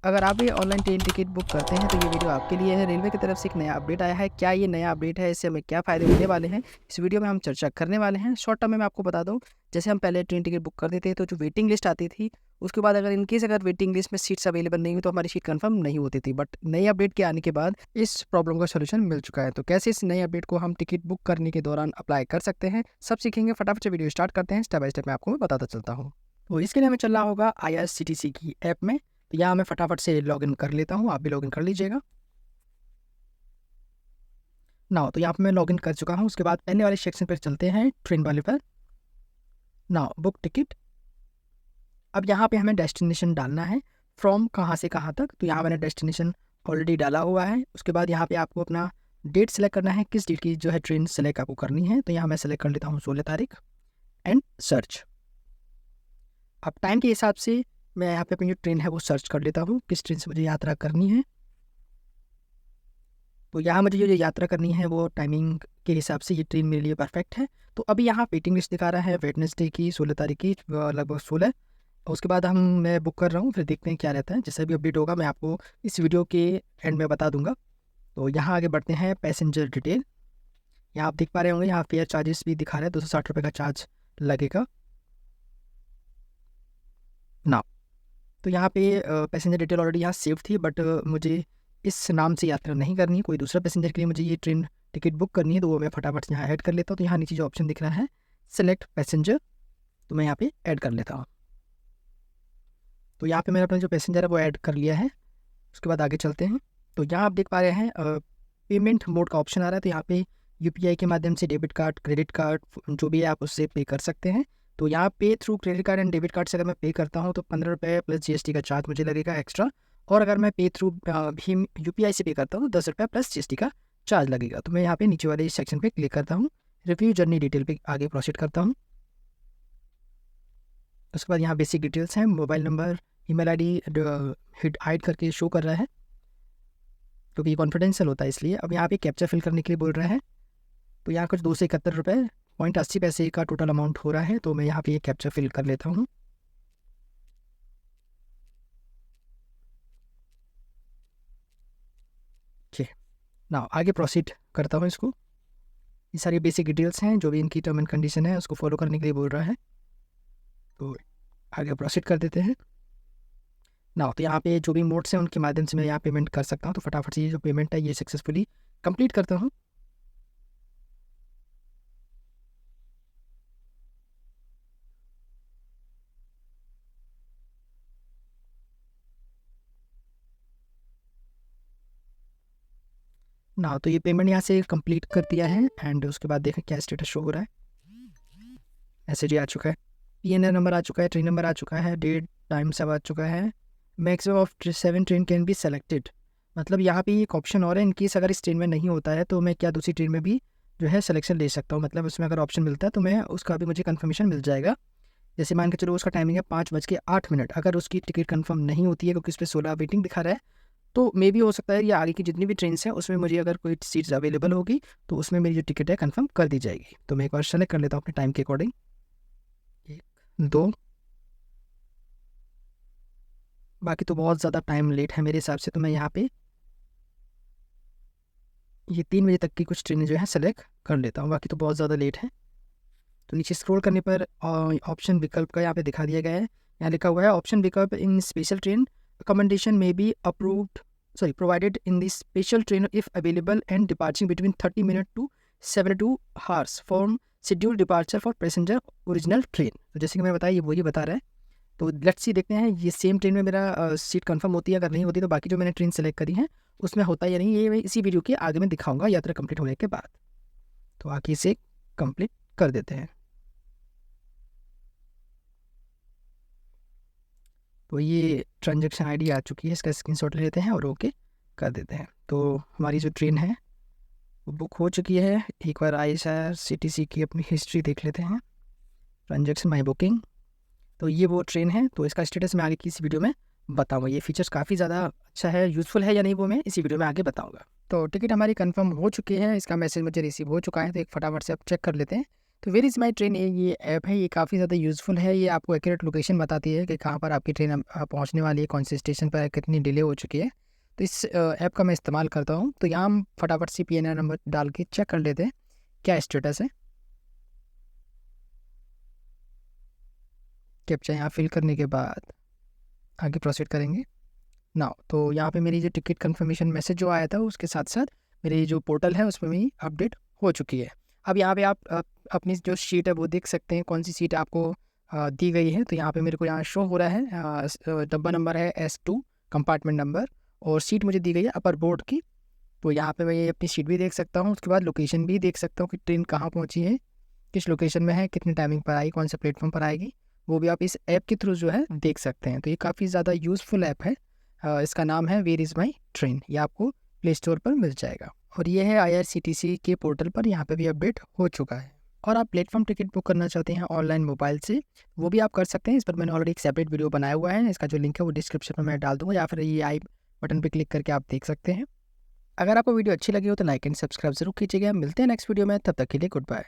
अगर आप भी ऑनलाइन ट्रेन टिकट बुक करते हैं तो ये वीडियो आपके लिए है। रेलवे की तरफ से एक नया अपडेट आया है। क्या ये नया अपडेट है, इससे हमें क्या फ़ायदे मिलने वाले हैं, इस वीडियो में हम चर्चा करने वाले हैं। शॉर्ट टर्म में मैं आपको बता दूँ, जैसे हम पहले ट्रेन टिकट बुक करते थे तो जो वेटिंग लिस्ट आती थी, उसके बाद अगर इन केस अगर वेटिंग लिस्ट में सीट्स अवेलेबल नहीं हुई तो हमारी सीट कन्फर्म नहीं होती थी। बट नए अपडेट के आने के बाद इस प्रॉब्लम का सॉल्यूशन मिल चुका है। तो कैसे इस नए अपडेट को हम टिकट बुक करने के दौरान अप्लाई कर सकते हैं, सब सीखेंगे। फटाफट से वीडियो स्टार्ट करते हैं, स्टेप बाय स्टेप मैं आपको बताता चलता हूँ। तो इसके लिए हमें चलना होगा IRCTC की ऐप में। तो यहाँ मैं फटाफट से लॉगिन कर लेता हूँ, आप भी लॉगिन कर लीजिएगा। नाउ तो यहाँ पे मैं लॉगिन कर चुका हूँ। उसके बाद पहले वाले सेक्शन पर चलते हैं, ट्रेन वाले पर। Now book ticket. अब यहाँ पे हमें डेस्टिनेशन डालना है, फ्रॉम कहाँ से कहाँ तक। तो यहाँ मैंने डेस्टिनेशन ऑलरेडी डाला हुआ है। उसके बाद यहाँ पे आपको अपना डेट सेलेक्ट करना है, किस डेट की जो है ट्रेन सेलेक्ट आपको करनी है। तो यहाँ मैं सेलेक्ट कर लेता हूँ 16 तारीख एंड सर्च। अब टाइम के हिसाब से मैं यहाँ पे अपनी जो ट्रेन है वो सर्च कर लेता हूँ, किस ट्रेन से मुझे यात्रा करनी है। तो यहाँ मुझे जो यात्रा करनी है वो टाइमिंग के हिसाब से ये ट्रेन मेरे लिए परफेक्ट है। तो अभी यहाँ वेटिंग लिस्ट दिखा रहा है वेडनेसडे की 16 तारीख की लगभग 16। उसके बाद मैं बुक कर रहा हूँ, फिर देखते हैं क्या रहता है। जैसा भी अपडेट होगा मैं आपको इस वीडियो के एंड में बता दूंगा। तो यहाँ आगे बढ़ते हैं, पैसेंजर डिटेल। यहाँ आप देख पा रहे होंगे, यहाँ फेयर चार्जेस भी दिखा रहा है, 260 रुपये का चार्ज लगेगा ना। तो यहाँ पे पैसेंजर डिटेल ऑलरेडी यहाँ सेव थी, बट मुझे इस नाम से यात्रा नहीं करनी है। कोई दूसरा पैसेंजर के लिए मुझे ये ट्रेन टिकट बुक करनी है, तो वो मैं फटाफट से यहाँ ऐड कर लेता हूँ। तो यहाँ नीचे जो ऑप्शन दिख रहा है सेलेक्ट पैसेंजर, तो मैं यहाँ पे ऐड कर लेता हूँ। तो यहाँ पे मैंने अपना जो पैसेंजर है वो ऐड कर लिया है। उसके बाद आगे चलते हैं। तो यहाँ आप देख पा रहे हैं पेमेंट मोड का ऑप्शन आ रहा है। तो यहाँ पे UPI के माध्यम से डेबिट कार्ड, क्रेडिट कार्ड जो भी है आप उससे पे कर सकते हैं। तो यहाँ पे through credit card and debit card से अगर मैं पे करता हूँ तो 15 रुपये प्लस GST का चार्ज मुझे लगेगा एक्स्ट्रा। और अगर मैं पे थ्रू भीम UPI से पे करता हूँ तो 10 रुपये प्लस GST का चार्ज लगेगा। तो मैं यहाँ पे नीचे वाले सेक्शन पे क्लिक करता हूँ, रिव्यू जर्नी डिटेल पे आगे प्रोसीड करता हूँ। उसके बाद यहाँ बेसिक डिटेल्स हैं, mobile number, email ID hide करके शो कर रहा है क्योंकि ये कॉन्फिडेंशियल होता है इसलिए। अब यहाँ पे कैप्चा फिल करने के लिए बोल रहा है। तो यहाँ कुछ 271.80 का टोटल अमाउंट हो रहा है। तो मैं यहाँ पे ये कैप्चा फिल कर लेता हूँ। ठीक, ना आगे प्रोसीड करता हूँ इसको। ये सारी बेसिक डिटेल्स हैं, जो भी इनकी टर्म एंड कंडीशन है उसको फॉलो करने के लिए बोल रहा है। तो आगे प्रोसीड कर देते हैं ना। तो यहाँ पे जो भी मोड्स हैं उनके माध्यम से मैं यहाँ पेमेंट कर सकता हूँ। तो फटाफट से ये जो पेमेंट है ये सक्सेसफुली कंप्लीट करता हूँ। ना तो ये पेमेंट यहाँ से कंप्लीट कर दिया है। एंड उसके बाद देखें क्या स्टेटस शो हो रहा है। मैसेज आ चुका है, PNR नंबर आ चुका है, ट्रेन नंबर आ चुका है, डेट टाइम सब आ चुका है। Maximum of 7 train can be selected. मतलब यहाँ पे एक ऑप्शन और है, इनकेस अगर इस ट्रेन में नहीं होता है तो मैं क्या दूसरी ट्रेन में भी जो है सिलेक्शन ले सकता हूँ। मतलब उसमें अगर ऑप्शन मिलता है तो मैं उसका भी मुझे कन्फर्मेशन मिल जाएगा। जैसे मान के चलो उसका टाइमिंग है 5:08। अगर उसकी टिकट कंफर्म नहीं होती है क्योंकि उस पर 16 वेटिंग दिखा रहा है, तो मे भी हो सकता है या आगे की जितनी भी ट्रेन हैं उसमें मुझे अगर कोई सीट्स अवेलेबल होगी तो उसमें मेरी जो टिकट है कंफर्म कर दी जाएगी। तो मैं एक बार सेलेक्ट कर लेता हूँ अपने टाइम के अकॉर्डिंग, 1 2। बाकी तो बहुत ज़्यादा टाइम लेट है मेरे हिसाब से, तो मैं यहाँ पे ये 3 बजे तक की कुछ ट्रेनें जो है सेलेक्ट कर लेता हूँ। बाकी तो बहुत ज़्यादा लेट है। तो नीचे स्क्रॉल करने पर ऑप्शन विकल्प का यहाँ पे दिखा दिया गया है। यहाँ लिखा हुआ है ऑप्शन विकल्प इन स्पेशल ट्रेन अकोमोडेशन में be approved provided in the special train if available and departing between 30 minute to 72 hours from schedule departure for passenger original train. तो जैसे कि मैं बताया ये वही बता रहा है। तो लेट्स सी, देखते हैं ये सेम ट्रेन में मेरा सीट कंफर्म होती है। अगर नहीं होती तो बाकी जो मैंने ट्रेन सेलेक्ट करी है उसमें होता है या नहीं, ये मैं इसी वीडियो के आगे में दिखाऊंगा यात्रा कंप्लीट होने के बाद। तो आगे इसे कंप्लीट कर देते हैं। तो ये ट्रांजैक्शन ID आ चुकी है, इसका स्क्रीनशॉट ले लेते हैं और ओके कर देते हैं। तो हमारी जो ट्रेन है वो बुक हो चुकी है। एक बार IRCTC की अपनी हिस्ट्री देख लेते हैं, ट्रांजैक्शन माई बुकिंग। तो ये वो ट्रेन है। तो इसका स्टेटस मैं आगे की इस वीडियो में बताऊंगा। ये फीचर्स काफ़ी ज़्यादा अच्छा है, यूज़फुल है या नहीं वो मैं इसी वीडियो में आगे बताऊंगा। तो टिकट हमारी कंफर्म हो चुकी है, इसका मैसेज मुझे रिसीव हो चुका है। तो एक फटाफट से आप चेक कर लेते हैं। तो वेयर इज़ माई ट्रेन ये ऐप है, ये काफ़ी ज़्यादा यूज़फुल है। ये आपको एक्यूरेट लोकेशन बताती है कि कहाँ पर आपकी ट्रेन पहुँचने वाली है, कौन से स्टेशन पर है, कितनी डिले हो चुकी है। तो इस ऐप का मैं इस्तेमाल करता हूँ। तो यहाँ हम फटाफट से पीएनआर नंबर डाल के चेक कर लेते हैं क्या स्टेटस है। कैप्चा यहाँ फिल करने के बाद आगे प्रोसीड करेंगे। नाउ तो यहाँ पे मेरी जो टिकट कंफर्मेशन मैसेज जो आया था उसके साथ साथ मेरी जो पोर्टल है उसमें मेरी अपडेट हो चुकी है। अब यहाँ पे आप अपनी जो सीट है वो देख सकते हैं, कौन सी सीट आपको दी गई है। तो यहाँ पे मेरे को यहाँ शो हो रहा है डब्बा नंबर है S2 कंपार्टमेंट नंबर, और सीट मुझे दी गई है अपर बोर्ड की। तो यहाँ पे मैं ये अपनी सीट भी देख सकता हूँ, उसके बाद लोकेशन भी देख सकता हूँ कि ट्रेन कहाँ पहुँची है, किस लोकेशन में है, कितनी टाइमिंग पर आएगी, कौन से प्लेटफॉर्म पर आएगी, वो भी आप इस ऐप के थ्रू जो है देख सकते हैं। तो ये काफ़ी ज़्यादा यूज़फुल ऐप है। इसका नाम है वेयर इज़ माई ट्रेन। ये आपको प्ले स्टोर पर मिल जाएगा, और ये है IRCTC के पोर्टल पर, यहाँ पे भी अपडेट हो चुका है। और आप प्लेटफॉर्म टिकट बुक करना चाहते हैं ऑनलाइन मोबाइल से, वो भी आप कर सकते हैं। इस पर मैंने ऑलरेडी एक सेपरेट वीडियो बनाया हुआ है, इसका जो लिंक है वो डिस्क्रिप्शन में मैं डाल दूँगा, या फिर ये आई बटन पर क्लिक करके आप देख सकते हैं। अगर आपको वीडियो अच्छी लगी हो तो लाइक एंड सब्सक्राइब जरूर कीजिएगा। मिलते हैं नेक्स्ट वीडियो में, तब तक के लिए गुड बाय।